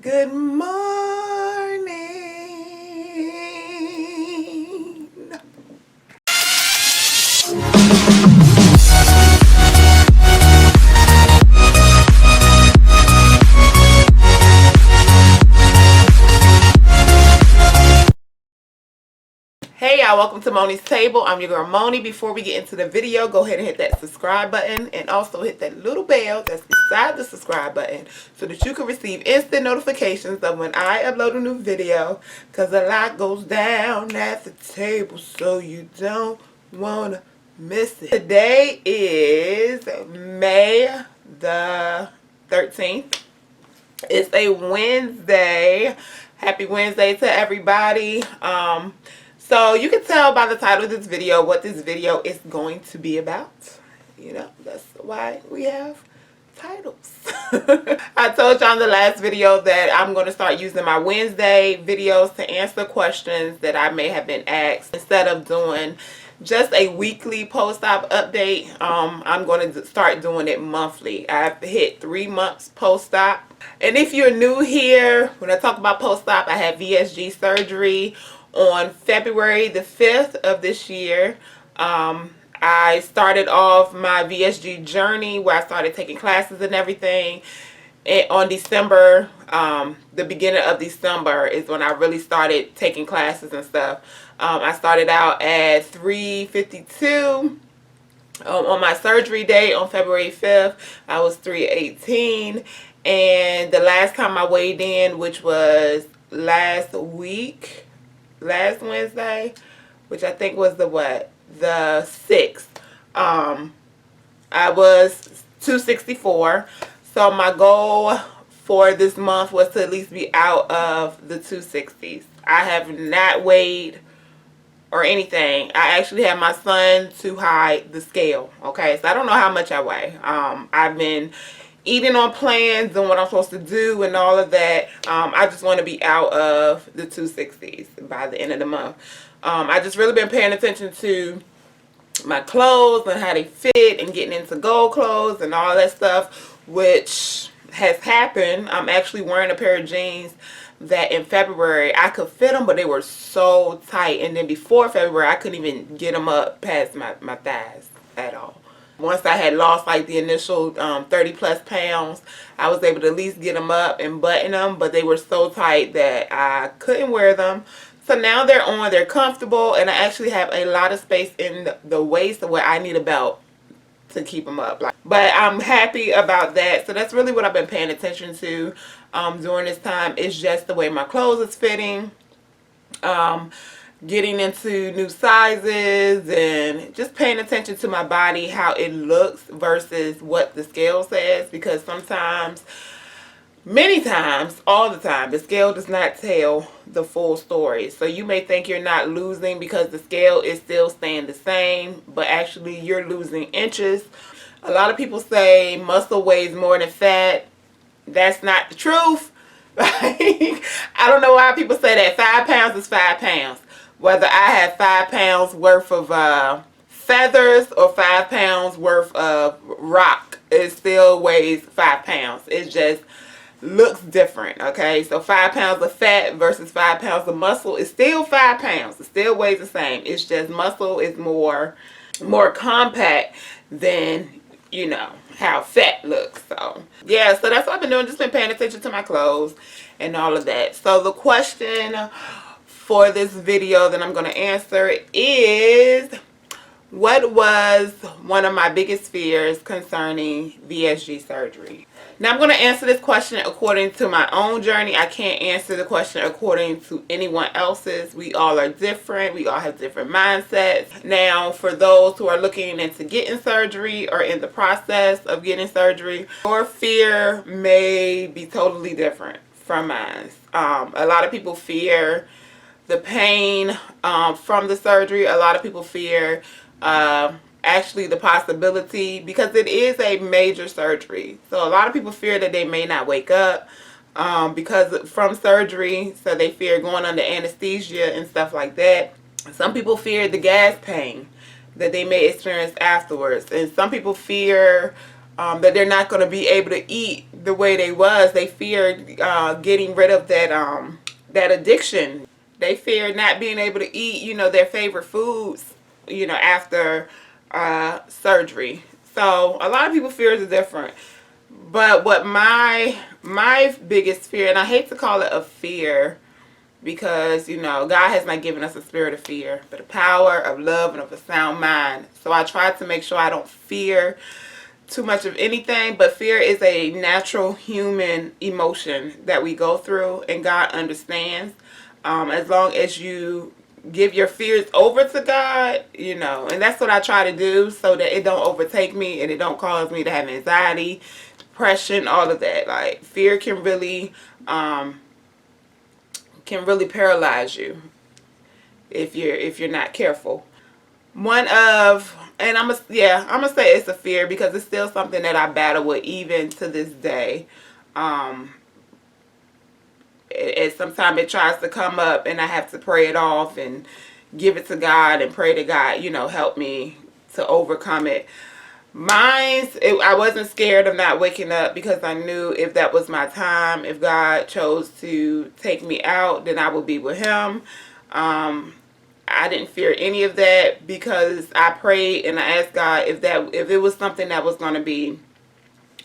Good morning. Hey y'all, welcome to Moniez Table. I'm your girl Moni. Before we get into the video, go ahead and hit that subscribe button and also hit that little bell that's beside the subscribe button so that you can receive instant notifications of when I upload a new video, because a lot goes down at the table, so you don't want to miss it. Today is May the 13th. It's a Wednesday. Happy Wednesday to everybody. So you can tell by the title of this video what this video is going to be about. You know, that's why we have titles. I told y'all in the last video that I'm going to start using my Wednesday videos to answer questions that I may have been asked. Instead of doing just a weekly post-op update, I'm going to start doing it monthly. I've hit 3 months post-op. And if you're new here, when I talk about post-op, I had Vsg surgery on February the 5th of this year. I started off my Vsg journey where I started taking classes and everything. And on December, the beginning of December is when I really started taking classes and stuff. I started out at 352. On my surgery day on February 5th, I was 318. And the last time I weighed in, which was last Wednesday, which I think was the 6th, I was 264. So my goal for this month was to at least be out of the 260s. I have not weighed or anything. I actually had my son to hide the scale. Okay, so I don't know how much I weigh. I've been eating on plans, doing what I'm supposed to do and all of that. I just want to be out of the 260s by the end of the month. I just really been paying attention to my clothes and how they fit and getting into gold clothes and all that stuff, which has happened. I'm actually wearing a pair of jeans that in February I could fit them, but they were so tight. And then before February, I couldn't even get them up past my thighs at all. Once I had lost like the initial 30 plus pounds, I was able to at least get them up and button them, but they were so tight that I couldn't wear them. So now they're on, they're comfortable, and I actually have a lot of space in the waist where I need a belt to keep them up. But I'm happy about that. So that's really what I've been paying attention to during this time. It's just the way my clothes is fitting. Getting into new sizes and just paying attention to my body, how it looks versus what the scale says, because sometimes, many times, all the time, the scale does not tell the full story. So you may think you're not losing because the scale is still staying the same, but actually you're losing inches. A lot of people say muscle weighs more than fat. That's not the truth. I don't know why people say that. 5 pounds is 5 pounds. Whether I have 5 pounds worth of feathers or 5 pounds worth of rock, it still weighs 5 pounds. It just looks different, okay? So 5 pounds of fat versus 5 pounds of muscle is still 5 pounds. It still weighs the same. It's just muscle is more compact than, you know, how fat looks. So yeah, so that's what I've been doing. Just been paying attention to my clothes and all of that. So the question for this video that I'm going to answer is, what was one of my biggest fears concerning Vsg surgery? Now I'm going to answer this question according to my own journey. I can't answer the question according to anyone else's. We all are different. We all have different mindsets. Now for those who are looking into getting surgery or in the process of getting surgery, your fear may be totally different from mine. A lot of people fear the pain from the surgery. A lot of people fear actually the possibility, because it is a major surgery. So a lot of people fear that they may not wake up because from surgery. So they fear going under anesthesia and stuff like that. Some people fear the gas pain that they may experience afterwards. And some people fear that they're not going to be able to eat the way they was. They feared getting rid of that addiction. They feared not being able to eat, their favorite foods, after surgery. So a lot of people fears are different. But what my biggest fear, and I hate to call it a fear, because God has not given us a spirit of fear, but a power of love and of a sound mind. So I try to make sure I don't fear too much of anything, but fear is a natural human emotion that we go through, and God understands. As long as you give your fears over to God, and that's what I try to do, so that it don't overtake me and it don't cause me to have anxiety, depression, all of that. Like, fear can really paralyze you if you're not careful. And I'm gonna say it's a fear, because it's still something that I battle with even to this day. Sometimes it tries to come up, and I have to pray it off and give it to God and pray to God, help me to overcome it. I wasn't scared of not waking up, because I knew if that was my time, if God chose to take me out, then I would be with Him. I didn't fear any of that, because I prayed and I asked God if it was something that was going to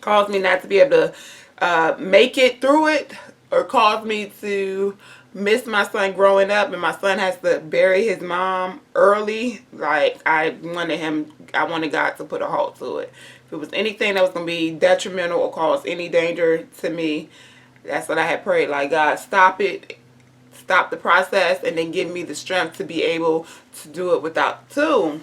cause me not to be able to make it through it, or cause me to miss my son growing up, and my son has to bury his mom early. Like, I wanted God to put a halt to it. If it was anything that was going to be detrimental or cause any danger to me, that's what I had prayed. Like, God, stop it. Stop the process, and then give me the strength to be able to do it without too.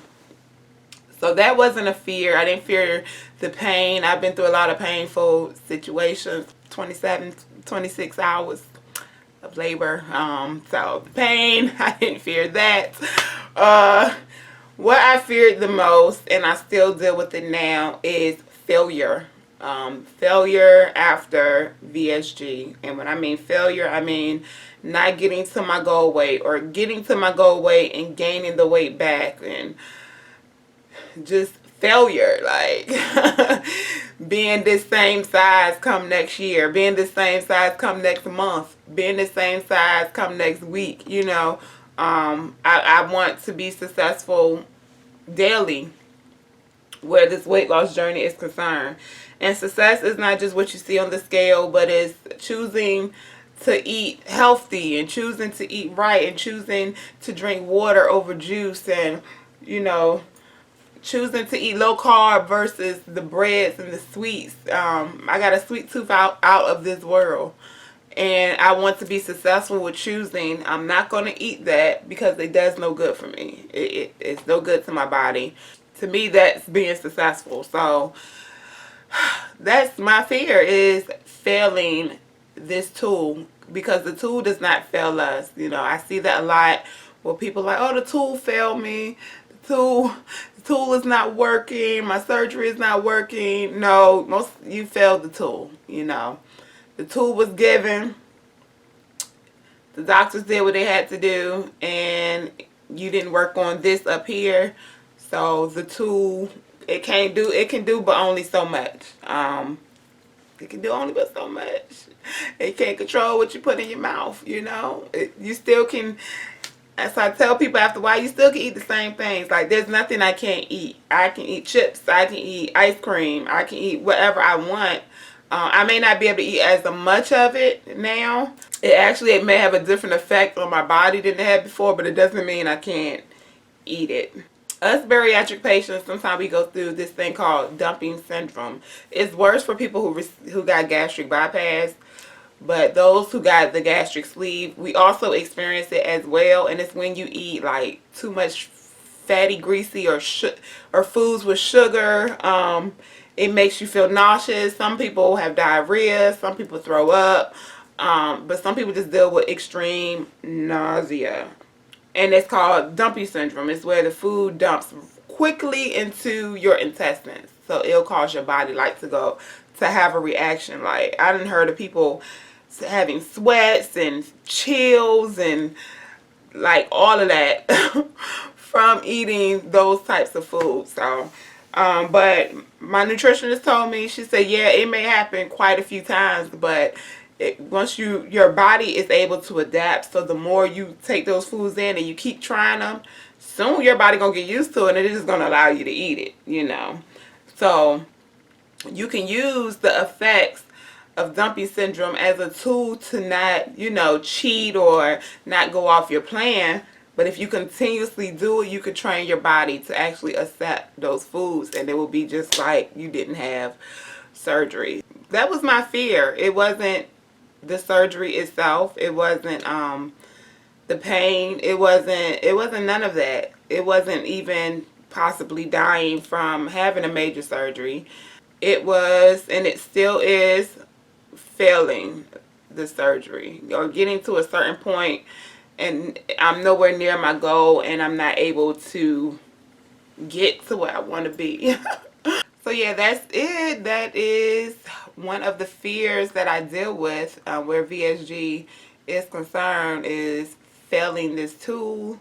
So that wasn't a fear. I didn't fear the pain. I've been through a lot of painful situations, 26 hours of labor. So the pain, I didn't fear that. What I feared the most, and I still deal with it now, is failure. Failure after VSG. And when I mean failure, I mean not getting to my goal weight, or getting to my goal weight and gaining the weight back, and just failure. Like, being this same size come next year, being this same size come next month, being the same size come next week. I want to be successful daily where this weight loss journey is concerned. And success is not just what you see on the scale, but it's choosing to eat healthy, and choosing to eat right, and choosing to drink water over juice, and choosing to eat low carb versus the breads and the sweets. I got a sweet tooth out of this world, and I want to be successful with choosing. I'm not going to eat that, because it does no good for me. It's no good to my body. To me, that's being successful. So that's my fear, is failing this tool, because the tool does not fail us. I see that a lot, where people are like, oh, the tool failed me. The tool is not working. My surgery is not working. No, you failed the tool. The tool was given. The doctors did what they had to do, and you didn't work on this up here. So the tool, it can do but only so much. It can do only but so much. It can't control what you put in your mouth. You still can. As I tell people after a while, you still can eat the same things. Like, there's nothing I can't eat. I can eat chips. I can eat ice cream. I can eat whatever I want. I may not be able to eat as much of it now. It may have a different effect on my body than it had before, but it doesn't mean I can't eat it. Us bariatric patients, sometimes we go through this thing called dumping syndrome. It's worse for people who got gastric bypass, but those who got the gastric sleeve, we also experience it as well. And it's when you eat like too much fatty, greasy, or foods with sugar. It makes you feel nauseous. Some people have diarrhea. Some people throw up. But some people just deal with extreme nausea. And it's called dumping syndrome. It's where the food dumps quickly into your intestines. So it'll cause your body to have a reaction. Like, I done heard of people having sweats and chills and like all of that from eating those types of foods. So But my nutritionist told me, she said, yeah, it may happen quite a few times, but once your body is able to adapt, so the more you take those foods in and you keep trying them, soon your body gonna get used to it, and it is gonna allow you to eat it, you know. So you can use the effects of dumpy syndrome as a tool to not, you know, cheat or not go off your plan. But if you continuously do it, you could train your body to actually accept those foods, and it will be just like you didn't have surgery. That was my fear. It wasn't the surgery itself. It wasn't the pain. It wasn't none of that. It wasn't even possibly dying from having a major surgery. It was, and it still is, failing the surgery or getting to a certain point and I'm nowhere near my goal and I'm not able to get to where I want to be. So yeah, that's it. That is one of the fears that I deal with where VSG is concerned, is failing this tool.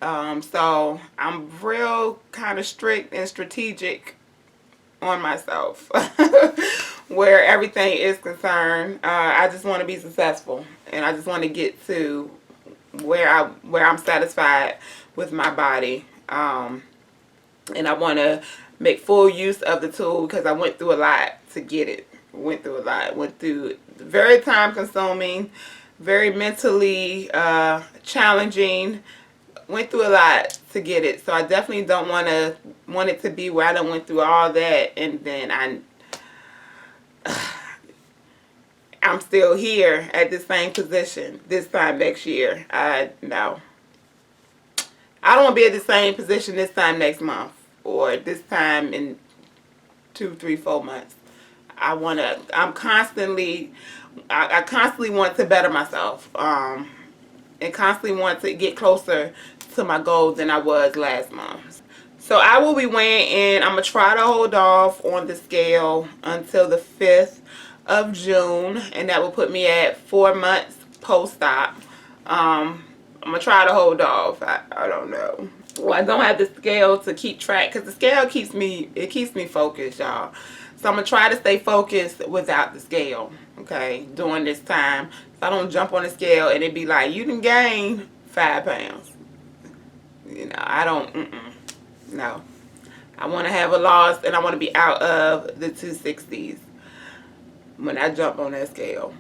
So I'm real kind of strict and strategic on myself where everything is concerned. I just want to be successful, and I just want to get to where I'm satisfied with my body, and I want to make full use of the tool because I went through a lot to get it. Went through very time consuming, very mentally challenging. Went through a lot to get it, so I definitely don't want it to be where I done went through all that and then I'm still here at the same position this time next year. No, I don't want to be at the same position this time next month or this time in 2, 3, 4 months. I constantly want to better myself, and constantly want to get closer to my goal than I was last month. So I will be weighing in. I'm going to try to hold off on the scale until the 5th of June, and that will put me at 4 months post-op. I'm going to try to hold off. I don't know. Well, I don't have the scale to keep track because the scale keeps me focused, y'all. So I'm going to try to stay focused without the scale, okay, during this time. So I don't jump on the scale and it be like, you done gained 5 pounds. You know, I don't, no. I want to have a loss and I want to be out of the 260s when I jump on that scale.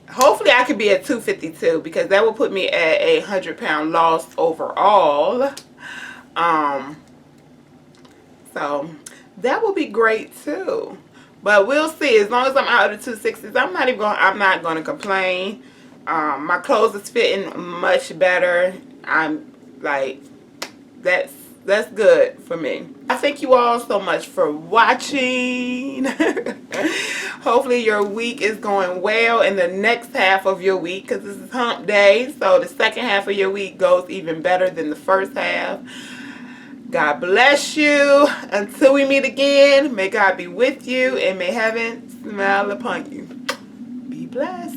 Hopefully I could be at 252 because that will put me at a 100-pound loss overall. So that will be great too. But we'll see. As long as I'm out of the 260s, I'm not going to complain. My clothes is fitting much better. I'm like, that's good for me. I thank you all so much for watching. Hopefully your week is going well in the next half of your week because this is hump day. So the second half of your week goes even better than the first half. God bless you. Until we meet again, may God be with you and may heaven smile upon you. Be blessed.